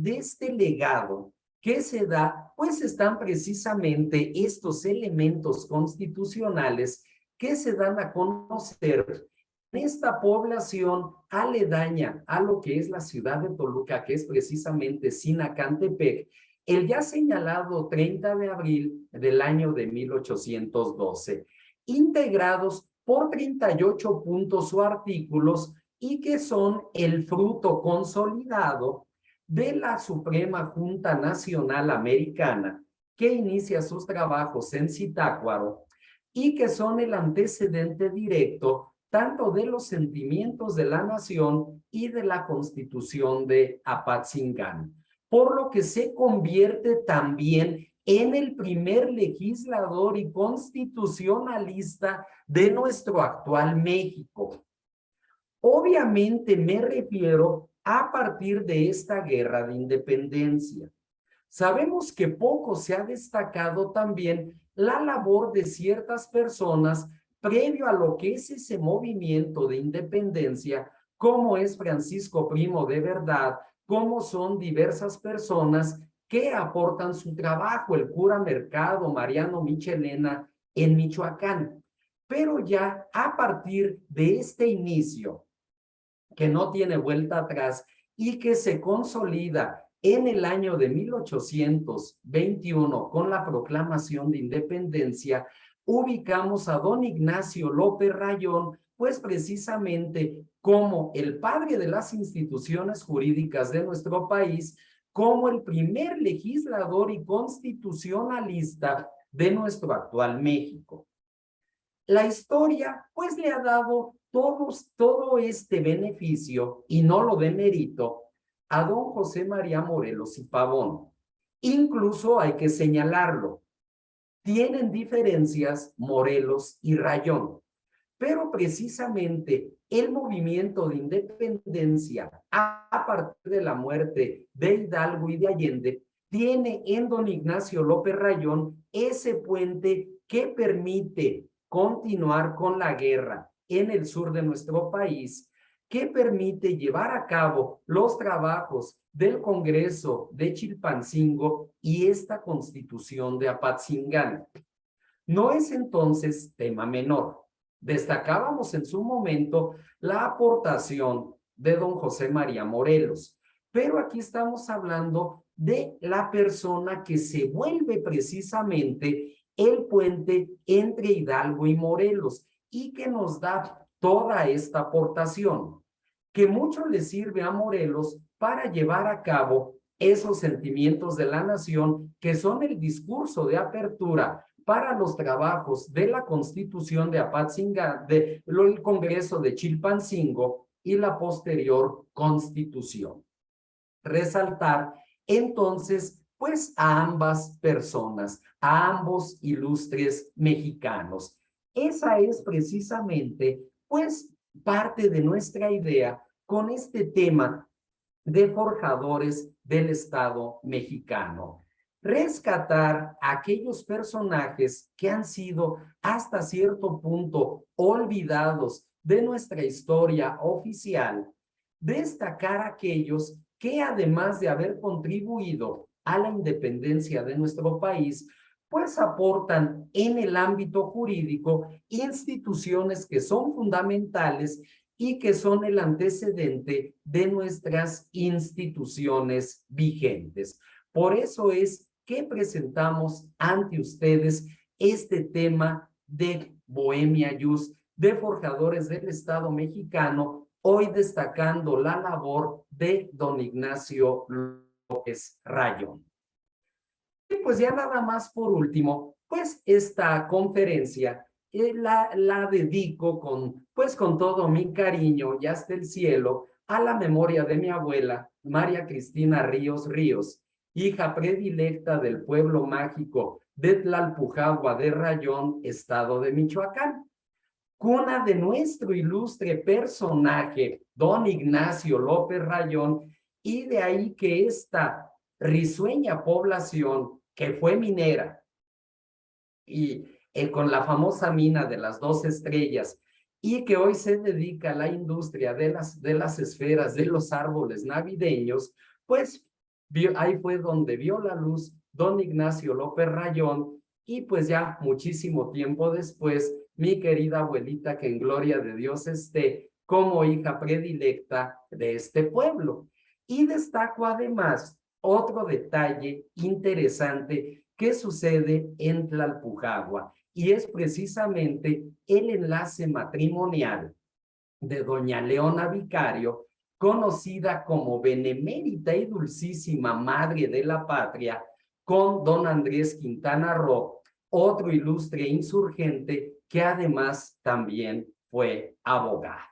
este legado que se da, pues están precisamente estos elementos constitucionales que se dan a conocer en esta población aledaña a lo que es la ciudad de Toluca, que es precisamente Sinacantepec, el ya señalado 30 de abril del año de 1812. integrados por 38 puntos o artículos y que son el fruto consolidado de la Suprema Junta Nacional Americana, que inicia sus trabajos en Zitácuaro y que son el antecedente directo tanto de los sentimientos de la nación y de la Constitución de Apatzingán, por lo que se convierte también en el primer legislador y constitucionalista de nuestro actual México. Obviamente me refiero a partir de esta guerra de independencia. Sabemos que poco se ha destacado también la labor de ciertas personas previo a lo que es ese movimiento de independencia, como es Francisco Primo de Verdad, como son diversas personas que aportan su trabajo, el cura Mercado, Mariano Michelena, en Michoacán. Pero ya a partir de este inicio, que no tiene vuelta atrás y que se consolida en el año de 1821 con la proclamación de independencia, ubicamos a don Ignacio López Rayón, pues precisamente como el padre de las instituciones jurídicas de nuestro país, como el primer legislador y constitucionalista de nuestro actual México. La historia, pues, le ha dado todo este beneficio, y no lo demerito, a don José María Morelos y Pavón. Incluso hay que señalarlo, tienen diferencias Morelos y Rayón, pero precisamente el movimiento de independencia a partir de la muerte de Hidalgo y de Allende tiene en don Ignacio López Rayón ese puente que permite continuar con la guerra en el sur de nuestro país, que permite llevar a cabo los trabajos del Congreso de Chilpancingo y esta Constitución de Apatzingán. No es entonces tema menor. Destacábamos en su momento la aportación de don José María Morelos, pero aquí estamos hablando de la persona que se vuelve precisamente el puente entre Hidalgo y Morelos y que nos da toda esta aportación, que mucho le sirve a Morelos para llevar a cabo esos sentimientos de la nación que son el discurso de apertura para los trabajos de la Constitución de Apatzingán, del Congreso de Chilpancingo y la posterior Constitución. Resaltar entonces pues a ambas personas, a ambos ilustres mexicanos. Esa es precisamente pues parte de nuestra idea con este tema de forjadores del Estado mexicano. Rescatar a aquellos personajes que han sido hasta cierto punto olvidados de nuestra historia oficial, destacar a aquellos que además de haber contribuido a la independencia de nuestro país, pues aportan en el ámbito jurídico instituciones que son fundamentales y que son el antecedente de nuestras instituciones vigentes. Por eso es que presentamos ante ustedes este tema de Bohemia Jus, de forjadores del Estado mexicano, hoy destacando la labor de don Ignacio López Rayón. Y pues ya nada más por último, pues esta conferencia la dedico con todo mi cariño y hasta el cielo a la memoria de mi abuela, María Cristina Ríos Ríos, hija predilecta del pueblo mágico de Tlalpujagua de Rayón, estado de Michoacán, cuna de nuestro ilustre personaje, don Ignacio López Rayón, y de ahí que esta risueña población que fue minera y con la famosa mina de las 2 estrellas y que hoy se dedica a la industria de las esferas, de los árboles navideños, pues ahí fue donde vio la luz don Ignacio López Rayón y pues ya muchísimo tiempo después, mi querida abuelita, que en gloria de Dios esté, como hija predilecta de este pueblo. Y destaco además otro detalle interesante que sucede en Tlalpujagua. y es precisamente el enlace matrimonial de doña Leona Vicario, conocida como benemérita y dulcísima madre de la patria, con don Andrés Quintana Roo, otro ilustre insurgente que además también fue abogado.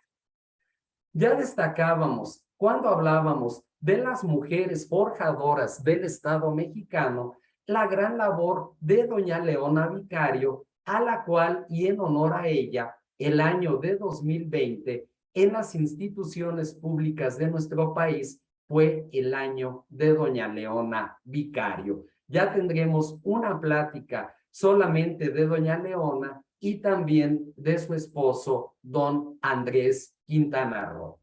Ya destacábamos cuando hablábamos de las mujeres forjadoras del Estado mexicano, la gran labor de doña Leona Vicario, a la cual y en honor a ella, el año de 2020, en las instituciones públicas de nuestro país, fue el año de doña Leona Vicario. Ya tendremos una plática solamente de doña Leona y también de su esposo, don Andrés Quintana Roo.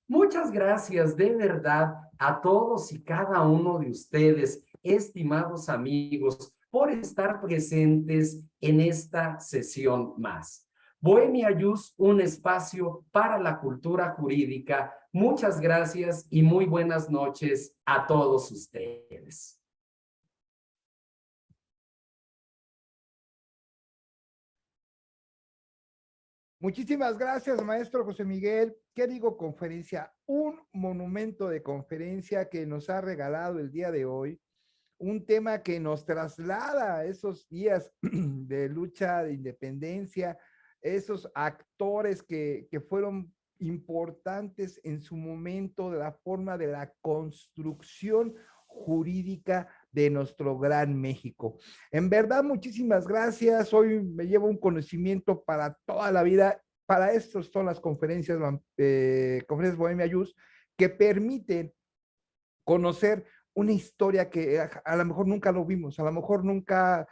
Muchas gracias de verdad a todos y cada uno de ustedes, estimados amigos, por estar presentes en esta sesión más. Bohemia Jus, un espacio para la cultura jurídica. Muchas gracias y muy buenas noches a todos ustedes. Muchísimas gracias, maestro José Miguel. ¿Qué digo conferencia? Un monumento de conferencia que nos ha regalado el día de hoy. Un tema que nos traslada a esos días de lucha de independencia, esos actores que fueron importantes en su momento de la forma de la construcción jurídica de nuestro gran México. En verdad, muchísimas gracias. Hoy me llevo un conocimiento para toda la vida. Para esto son las conferencias, conferencias Bohemia Jus, que permiten conocer una historia que a lo mejor nunca lo vimos, a lo mejor nunca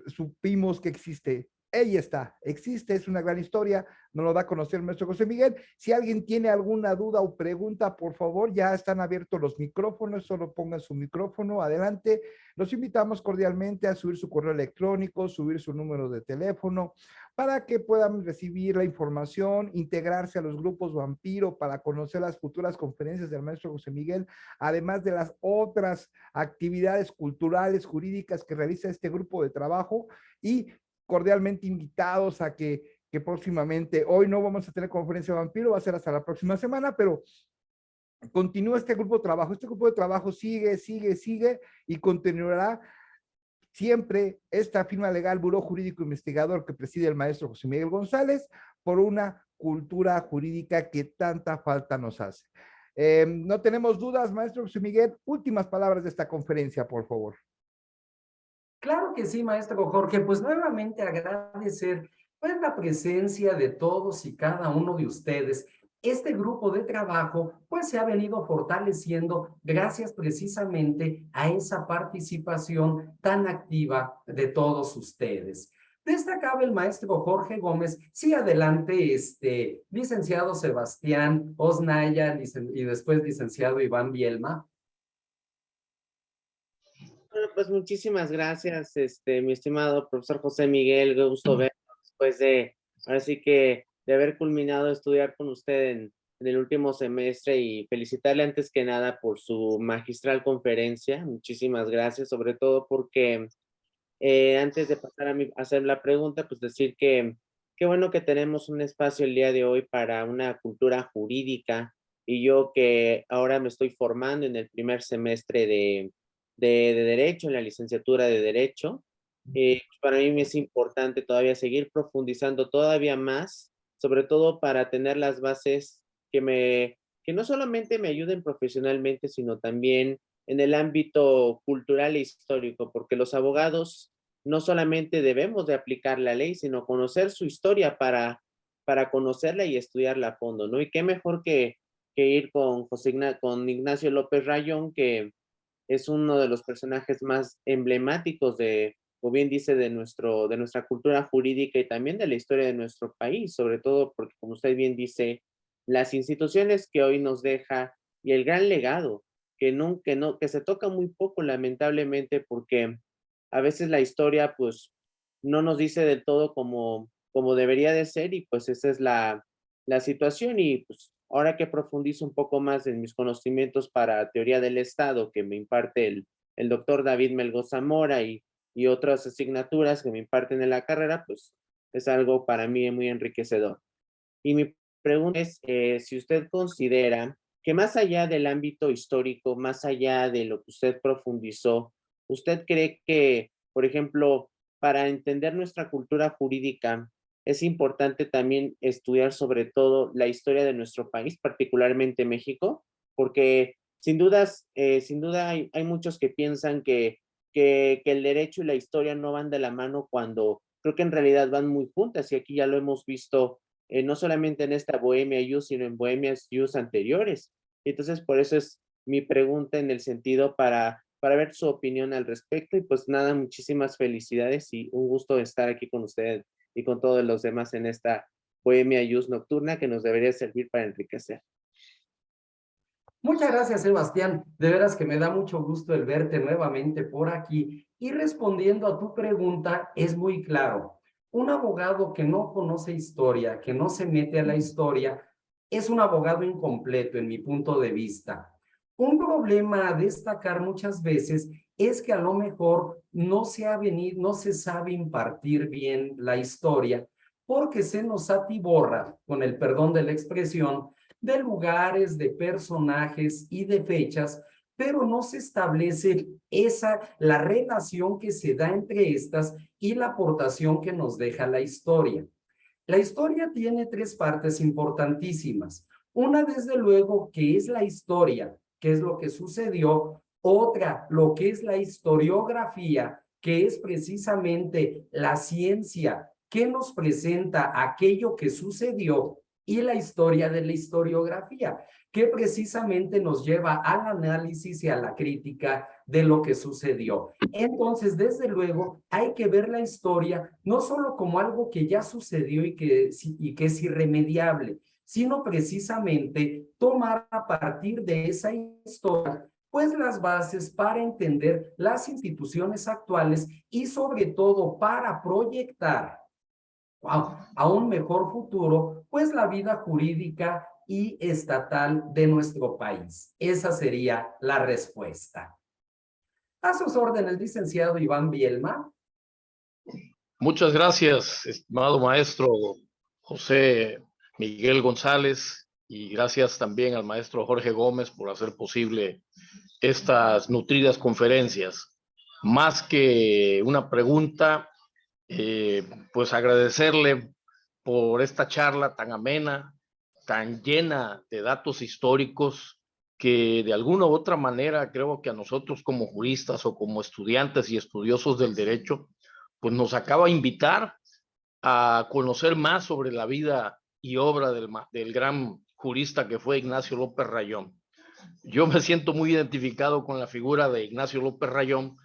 supimos que existe. Ahí está, existe, es una gran historia, nos lo da a conocer el maestro José Miguel. Si alguien tiene alguna duda o pregunta, por favor, ya están abiertos los micrófonos, solo pongan su micrófono, adelante. Los invitamos cordialmente a subir su correo electrónico, subir su número de teléfono, para que puedan recibir la información, integrarse a los grupos Vampiro para conocer las futuras conferencias del maestro José Miguel, además de las otras actividades culturales, jurídicas que realiza este grupo de trabajo, y cordialmente invitados a que próximamente, hoy no vamos a tener conferencia Vampiro, va a ser hasta la próxima semana, pero continúa este grupo de trabajo. Este grupo de trabajo sigue y continuará siempre esta firma legal, Buró Jurídico Investigador, que preside el maestro José Miguel González, por una cultura jurídica que tanta falta nos hace. No tenemos dudas, maestro José Miguel. Últimas palabras de esta conferencia, por favor. Claro que sí, maestro Jorge. Pues nuevamente agradecer pues, la presencia de todos y cada uno de ustedes. Este grupo de trabajo pues se ha venido fortaleciendo gracias precisamente a esa participación tan activa de todos ustedes. Destacaba el maestro Jorge Gómez, sí, adelante, licenciado Sebastián Osnaya y después licenciado Iván Bielma. Bueno, pues muchísimas gracias, mi estimado profesor José Miguel, qué gusto verlo después de, ahora sí que, de haber culminado de estudiar con usted en el último semestre, y felicitarle antes que nada por su magistral conferencia. Muchísimas gracias, sobre todo porque antes de pasar a hacer la pregunta, pues decir que qué bueno que tenemos un espacio el día de hoy para una cultura jurídica, y yo que ahora me estoy formando en el primer semestre de Derecho, en la licenciatura de Derecho, para mí me es importante todavía seguir profundizando todavía más, sobre todo para tener las bases que no solamente me ayuden profesionalmente, sino también en el ámbito cultural e histórico, porque los abogados no solamente debemos de aplicar la ley, sino conocer su historia para conocerla y estudiarla a fondo, ¿no? Y qué mejor que ir con con Ignacio López Rayón, que es uno de los personajes más emblemáticos de, como bien dice, de nuestra cultura jurídica y también de la historia de nuestro país, sobre todo porque, como usted bien dice, las instituciones que hoy nos deja y el gran legado que se toca muy poco, lamentablemente, porque a veces la historia pues no nos dice del todo como debería de ser, y pues esa es la situación. Y pues ahora que profundizo un poco más en mis conocimientos para teoría del Estado que me imparte el doctor David Melgo Zamora, y y otras asignaturas que me imparten en la carrera, pues es algo para mí muy enriquecedor. Y mi pregunta es si usted considera que más allá del ámbito histórico, más allá de lo que usted profundizó, ¿usted cree que, por ejemplo, para entender nuestra cultura jurídica, es importante también estudiar sobre todo la historia de nuestro país, particularmente México? Porque sin duda hay muchos que piensan que el derecho y la historia no van de la mano cuando creo que en realidad van muy juntas y aquí ya lo hemos visto no solamente en esta Bohemia Youth, sino en Bohemias Youth anteriores. Entonces, por eso es mi pregunta en el sentido para ver su opinión al respecto. Y pues nada, muchísimas felicidades y un gusto estar aquí con usted y con todos los demás en esta Bohemia Youth nocturna que nos debería servir para enriquecer. Muchas gracias, Sebastián. De veras que me da mucho gusto el verte nuevamente por aquí. Y respondiendo a tu pregunta, es muy claro. Un abogado que no conoce historia, que no se mete a la historia, es un abogado incompleto en mi punto de vista. Un problema a destacar muchas veces es que a lo mejor no se sabe impartir bien la historia porque se nos atiborra, con el perdón de la expresión, de lugares, de personajes y de fechas, pero no se establece la relación que se da entre estas y la aportación que nos deja la historia. La historia tiene tres partes importantísimas. Una, desde luego, que es la historia, que es lo que sucedió. Otra, lo que es la historiografía, que es precisamente la ciencia que nos presenta aquello que sucedió, y la historia de la historiografía, que precisamente nos lleva al análisis y a la crítica de lo que sucedió. Entonces, desde luego, hay que ver la historia no solo como algo que ya sucedió y que es irremediable, sino precisamente tomar a partir de esa historia pues las bases para entender las instituciones actuales y sobre todo para proyectar a un mejor futuro, pues la vida jurídica y estatal de nuestro país. Esa sería la respuesta. A sus órdenes, licenciado Iván Bielma. Muchas gracias, estimado maestro José Miguel González, y gracias también al maestro Jorge Gómez por hacer posible estas nutridas conferencias. Más que una pregunta, pues agradecerle por esta charla tan amena, tan llena de datos históricos, que de alguna u otra manera creo que a nosotros como juristas o como estudiantes y estudiosos del derecho, pues nos acaba de invitar a conocer más sobre la vida y obra del gran jurista que fue Ignacio López Rayón. Yo me siento muy identificado con la figura de Ignacio López Rayón,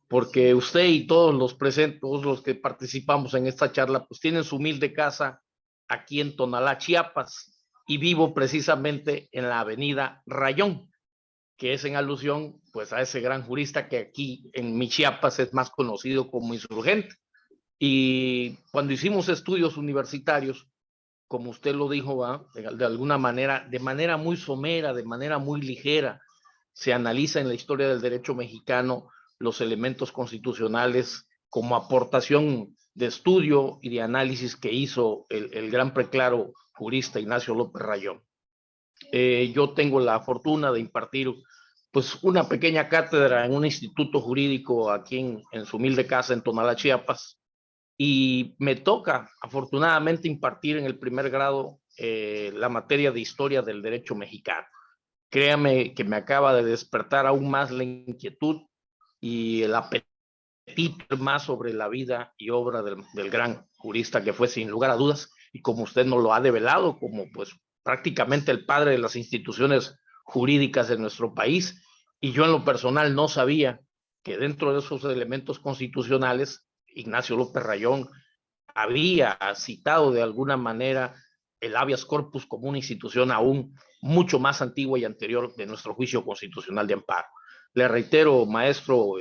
porque usted y todos los presentes, todos los que participamos en esta charla, pues tienen su humilde casa aquí en Tonalá, Chiapas, y vivo precisamente en la avenida Rayón, que es en alusión pues a ese gran jurista que aquí en mi Chiapas es más conocido como Insurgente. Y cuando hicimos estudios universitarios, como usted lo dijo, ¿va? De alguna manera, de manera muy somera, de manera muy ligera, se analiza en la historia del derecho mexicano los elementos constitucionales como aportación de estudio y de análisis que hizo el gran preclaro jurista Ignacio López Rayón. Yo tengo la fortuna de impartir pues una pequeña cátedra en un instituto jurídico aquí en su humilde casa en Tonalá, Chiapas, y me toca afortunadamente impartir en el primer grado la materia de historia del derecho mexicano. Créame que me acaba de despertar aún más la inquietud y el apetito más sobre la vida y obra del gran jurista que fue sin lugar a dudas, y como usted nos lo ha develado, como pues prácticamente el padre de las instituciones jurídicas de nuestro país. Y yo en lo personal no sabía que dentro de esos elementos constitucionales Ignacio López Rayón había citado de alguna manera el habeas corpus como una institución aún mucho más antigua y anterior de nuestro juicio constitucional de amparo. Le reitero, maestro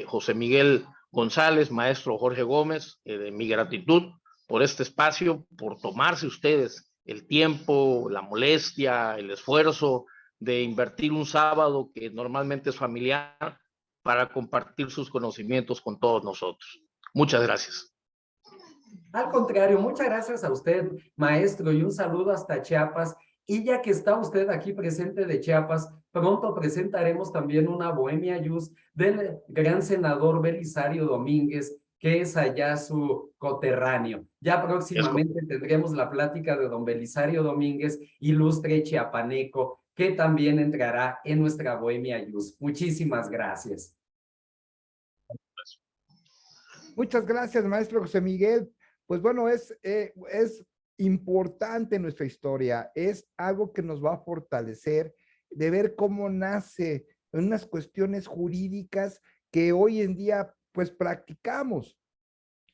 José Miguel González, maestro Jorge Gómez, mi gratitud por este espacio, por tomarse ustedes el tiempo, la molestia, el esfuerzo de invertir un sábado que normalmente es familiar para compartir sus conocimientos con todos nosotros. Muchas gracias. Al contrario, muchas gracias a usted, maestro, y un saludo hasta Chiapas. Y ya que está usted aquí presente de Chiapas, pronto presentaremos también una Bohemia Jus del gran senador Belisario Domínguez, que es allá su coterráneo. Ya próximamente tendremos la plática de don Belisario Domínguez, ilustre chiapaneco, que también entrará en nuestra Bohemia Jus. Muchísimas gracias. Muchas gracias, maestro José Miguel. Pues bueno, es importante nuestra historia, es algo que nos va a fortalecer, de ver cómo nace en unas cuestiones jurídicas que hoy en día pues practicamos.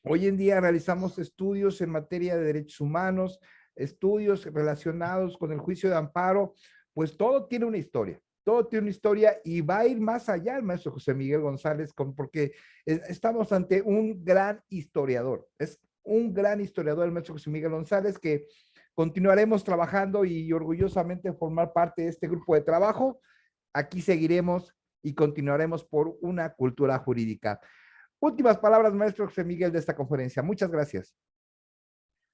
Hoy en día realizamos estudios en materia de derechos humanos, estudios relacionados con el juicio de amparo, pues todo tiene una historia. Todo tiene una historia y va a ir más allá el maestro José Miguel González, porque estamos ante un gran historiador. Es un gran historiador el maestro José Miguel González, que continuaremos trabajando y orgullosamente formar parte de este grupo de trabajo. Aquí seguiremos y continuaremos por una cultura jurídica. Últimas palabras, maestro José Miguel, de esta conferencia. Muchas gracias.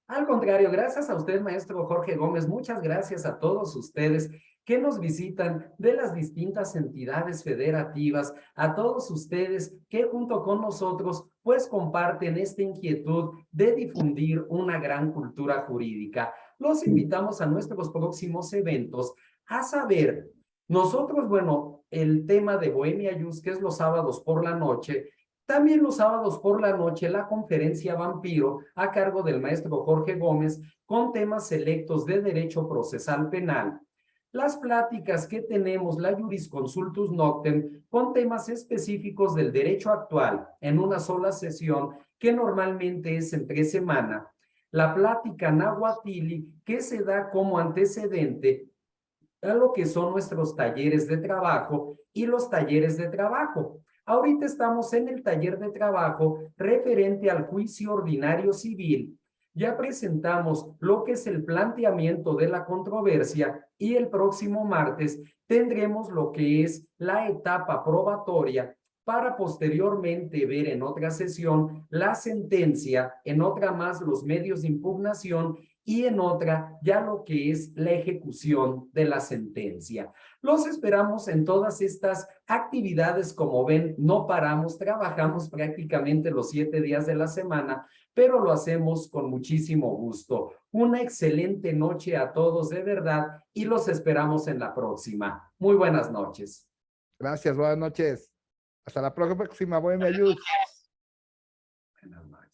Al contrario, gracias a usted, maestro Jorge Gómez. Muchas gracias a todos ustedes que nos visitan de las distintas entidades federativas, a todos ustedes que junto con nosotros pues comparten esta inquietud de difundir una gran cultura jurídica. Los invitamos a nuestros próximos eventos a saber, nosotros, bueno, el tema de Bohemia Jus, que es los sábados por la noche, también los sábados por la noche, la conferencia Vampiro, a cargo del maestro Jorge Gómez, con temas selectos de derecho procesal penal. Las pláticas que tenemos, la Jurisconsultus Noctem, con temas específicos del derecho actual, en una sola sesión, que normalmente es entre semana. La plática Nahuatili, que se da como antecedente a lo que son nuestros talleres de trabajo y los talleres de trabajo. Ahorita estamos en el taller de trabajo referente al juicio ordinario civil. Ya presentamos lo que es el planteamiento de la controversia y el próximo martes tendremos lo que es la etapa probatoria para posteriormente ver en otra sesión la sentencia, en otra más los medios de impugnación y en otra ya lo que es la ejecución de la sentencia. Los esperamos en todas estas actividades. Como ven, no paramos, trabajamos prácticamente los 7 días de la semana, pero lo hacemos con muchísimo gusto. Una excelente noche a todos de verdad y los esperamos en la próxima. Muy buenas noches. Gracias, buenas noches. Hasta la próxima, Bohemia Jus. Buenas noches.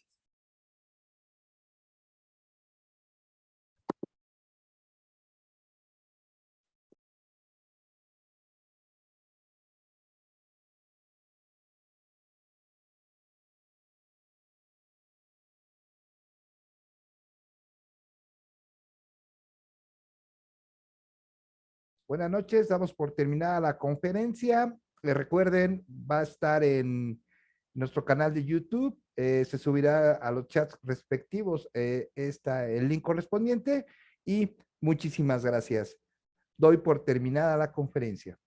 Buenas noches, damos por terminada la conferencia. Les recuerden, va a estar en nuestro canal de YouTube, se subirá a los chats respectivos el link correspondiente y muchísimas gracias. Doy por terminada la conferencia.